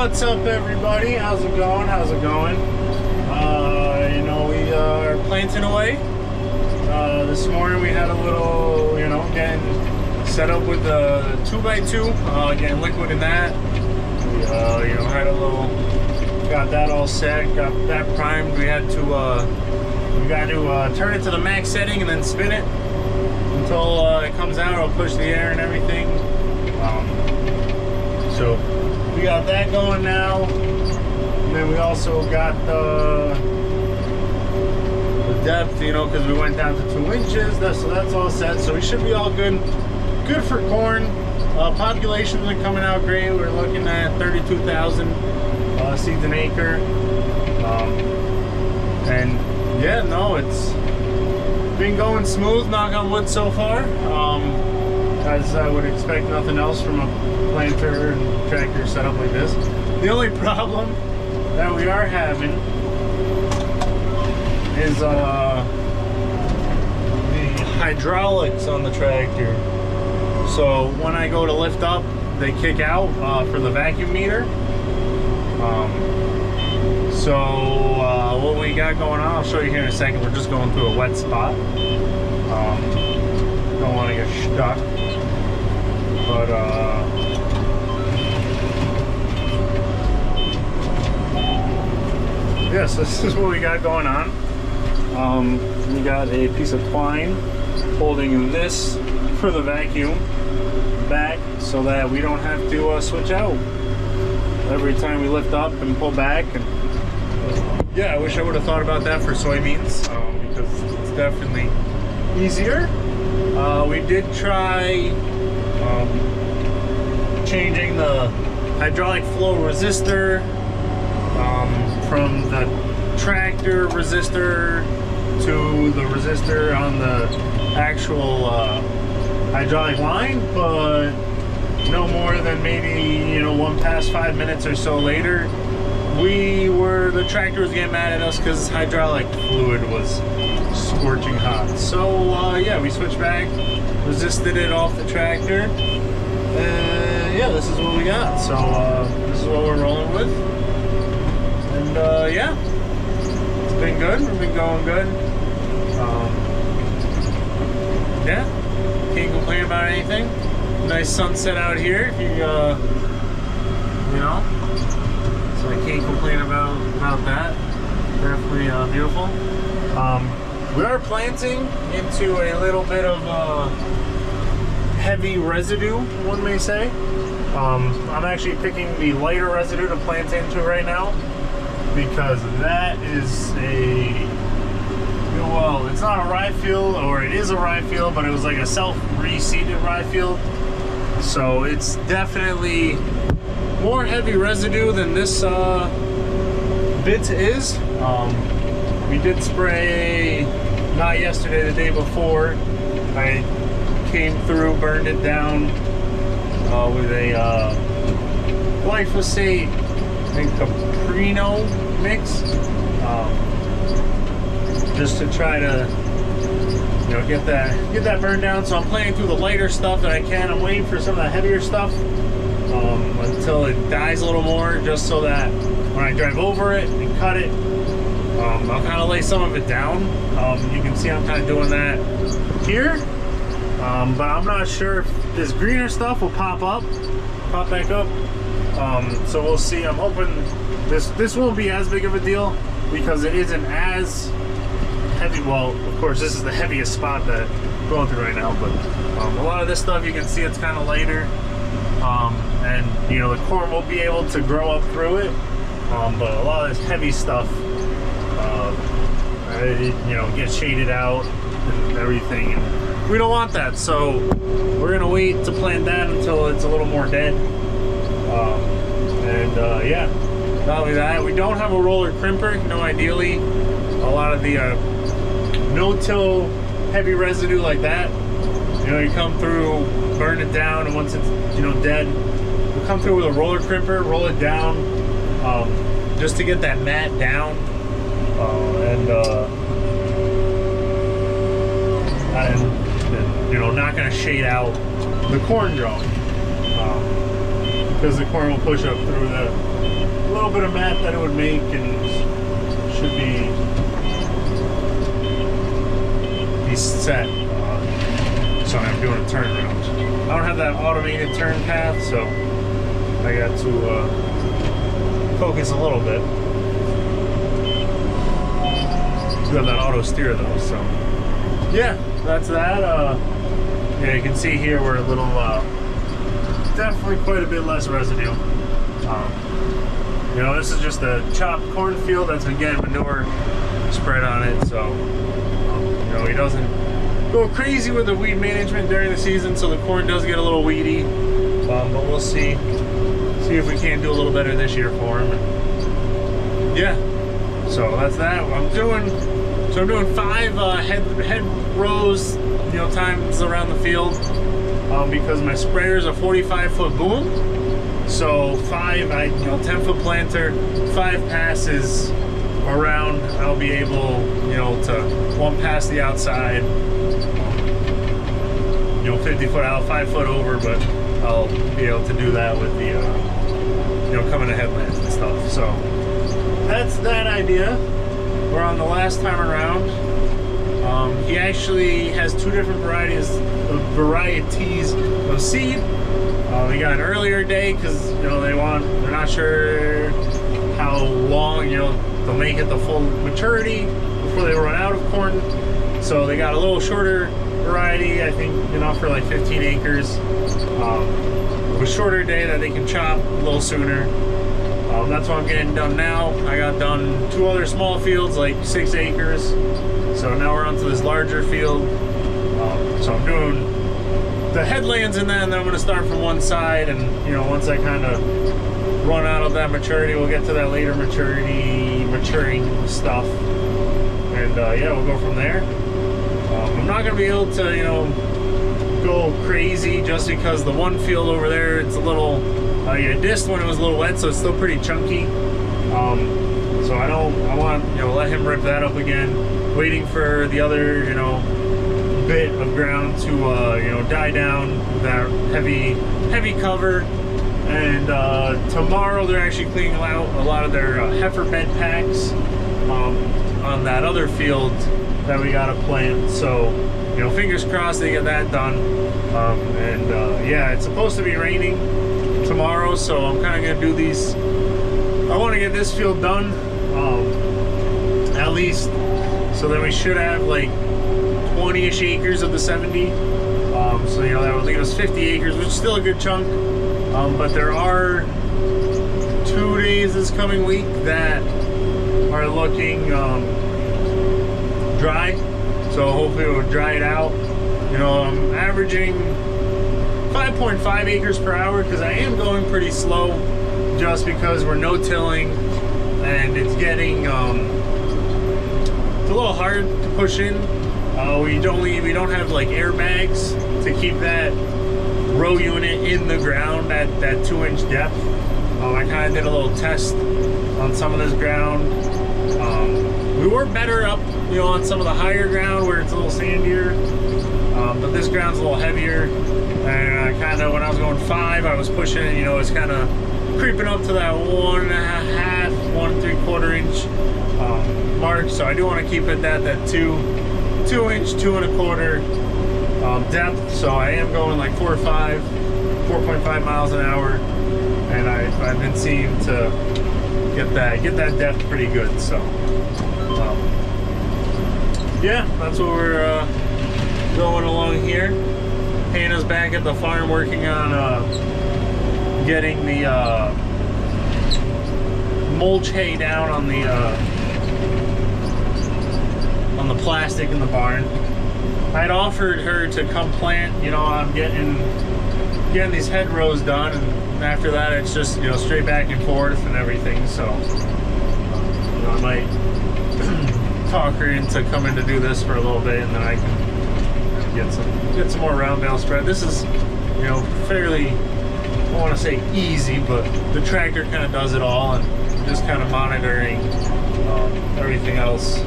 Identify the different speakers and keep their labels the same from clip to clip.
Speaker 1: What's up, everybody? How's it going? How's it going? You know, we are planting away. This morning we had a little, you know, getting set up with the 2x2, getting liquid in that. We, you know, had a little, got that all set, got that primed. We had to, we got to turn it to the max setting and then spin it until it comes out. It'll push the air and everything. So we got that going now, and then we also got the depth, you know, because we went down to 2 inches. So that's all set. So we should be all good for corn. Population's been coming out great. We're looking at 32,000 seeds an acre, and yeah, no, it's been going smooth, knock on wood so far. As I would expect nothing else from a planter and tractor setup like this. The only problem that we are having is the hydraulics on the tractor. So when I go to lift up, they kick out for the vacuum meter. What we got going on, I'll show you here in a second. We're just going through a wet spot. Don't want to get stuck. But yes, this is what we got going on. We got a piece of twine holding this for the vacuum back so that we don't have to switch out every time we lift up and pull back. And yeah, I wish I would have thought about that for soybeans, because it's definitely easier. We did try changing the hydraulic flow resistor from the tractor resistor to the resistor on the actual hydraulic line, but no more than maybe, you know, 1 past 5 minutes or so later, the tractor was getting mad at us because hydraulic fluid was scorching hot. So yeah, we switched back, resisted it off the tractor, and yeah, this is what we got. So this is what we're rolling with, and yeah, it's been good. We've been going good. Yeah, can't complain about anything. Nice sunset out here, if you you know, so I can't complain about that. Definitely beautiful. We are planting into a little bit of heavy residue, one may say. I'm actually picking the lighter residue to plant into right now, because that is well, it's not a rye field, or it is a rye field, but it was like a self-reseeded rye field. So it's definitely more heavy residue than this bit is. We did spray, not yesterday, the day before. I came through, burned it down with a glyphosate and Caprino mix, just to try to, you know, get that burned down. So I'm playing through the lighter stuff that I can. I'm waiting for some of the heavier stuff until it dies a little more, just so that when I drive over it and cut it, I'll kind of lay some of it down. You can see I'm kind of doing that here, but I'm not sure if this greener stuff will pop back up. So we'll see. I'm hoping this won't be as big of a deal, because it isn't as heavy. Well, of course, this is the heaviest spot that I'm going through right now, but a lot of this stuff, you can see it's kind of lighter, and you know, the corn will be able to grow up through it, but a lot of this heavy stuff, you know, gets shaded out and everything, and we don't want that. So we're gonna wait to plant that until it's a little more dead. Yeah, not only that, we don't have a roller crimper. You know, ideally, a lot of the no-till heavy residue like that, you know, you come through, burn it down, and once it's, you know, dead, you come through with a roller crimper, roll it down, just to get that mat down, and you know, not going to shade out the corn growing. because the corn will push up through the little bit of mat that it would make, and should be set. So I'm doing a turnaround. I don't have that automated turn path, so I got to focus a little bit. Do have that auto steer though, so yeah, that's that. Yeah, you can see here we're a little, definitely quite a bit less residue. You know, this is just a chopped cornfield. That's again manure spread on it, so you know, he doesn't go crazy with the weed management during the season, so the corn does get a little weedy. But we'll see if we can't do a little better this year for him. Yeah, so that's that. I'm doing 5 head rows, you know, times around the field, because my sprayer is a 45-foot boom. So 10-foot planter, 5 passes around, I'll be able, you know, to 1 pass the outside, you know, 50-foot out, 5 foot over, but I'll be able to do that with the, you know, coming to headlands and stuff. So that's that idea. We're on the last time around. He actually has 2 different varieties of seed. We got an earlier day because, you know, they're not sure how long, you know, they'll make it the full maturity before they run out of corn. So they got a little shorter variety, I think enough for like 15 acres. With a shorter day that they can chop a little sooner. That's what I'm getting done now. I got done 2 other small fields, like 6 acres. So now we're onto this larger field. So I'm doing the headlands in that, and then I'm gonna start from one side, and you know, once I kind of run out of that maturity, we'll get to that later maturing stuff, and yeah, we'll go from there. I'm not gonna be able to, you know, go crazy just because the one field over there, it's a little, yeah, dissed when it was a little wet, so it's still pretty chunky. So I want, you know, let him rip that up again, waiting for the other, you know, bit of ground to, you know, die down that heavy cover. And tomorrow they're actually cleaning out a lot of their heifer bed packs on that other field that we gotta plant. So, you know, fingers crossed they get that done. Yeah, it's supposed to be raining tomorrow, so I'm kind of gonna do these. I want to get this field done at least, so then we should have like 20-ish acres of the 70. So, you know, that would leave us 50 acres, which is still a good chunk. But there are 2 days this coming week that are looking dry. So hopefully it will dry it out. You know, I'm averaging 5.5 acres per hour because I am going pretty slow, just because we're no-tilling and it's getting it's a little hard to push in. We don't have like airbags to keep that row unit in the ground at that 2-inch depth. I kind of did a little test on some of this ground. We were better up, you know, on some of the higher ground where it's a little sandier, but this ground's a little heavier. And I kind of, when I was going 5, I was pushing it, you know, it's kind of creeping up to that 1.5, 1 3/4 inch mark. So I do want to keep it at that 2-inch, 2 1/4 depth. So I am going like 4.5 miles an hour, and I've been seeing to get that depth pretty good. So yeah, that's what we're going along here. Hannah's back at the farm working on getting the mulch hay down on the plastic in the barn. I'd offered her to come plant, you know, I'm getting these head rows done, and after that it's just, you know, straight back and forth and everything. So you know, I might talk her into coming to do this for a little bit, and then I can get some more round bale spread. This is, you know, fairly, I don't want to say easy, but the tractor kind of does it all, and just kind of monitoring everything else.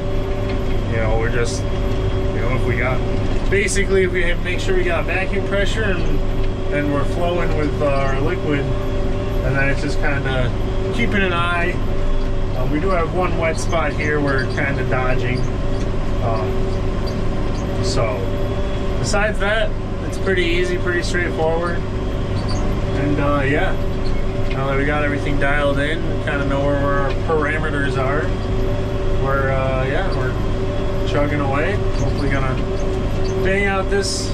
Speaker 1: You know, we're just, you know, if we make sure we got vacuum pressure and we're flowing with our liquid, and then it's just kind of keeping an eye. We do have one wet spot here we're kind of dodging. So besides that, it's pretty easy, pretty straightforward. And yeah, now that we got everything dialed in, we kind of know where our parameters are. We're chugging away. Hopefully gonna bang out this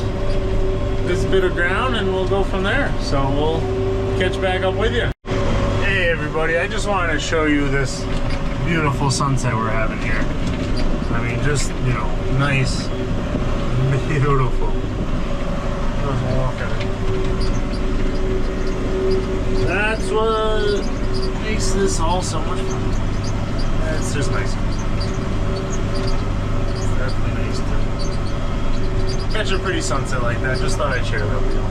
Speaker 1: bit of ground and we'll go from there. So we'll catch back up with you. Hey everybody, I just wanted to show you this beautiful sunset we're having here. I mean, just, you know, nice, beautiful. Just walking. That's what makes this all so much fun. It's just nice. It's definitely nice to catch a pretty sunset like that. Just thought I'd share that with you.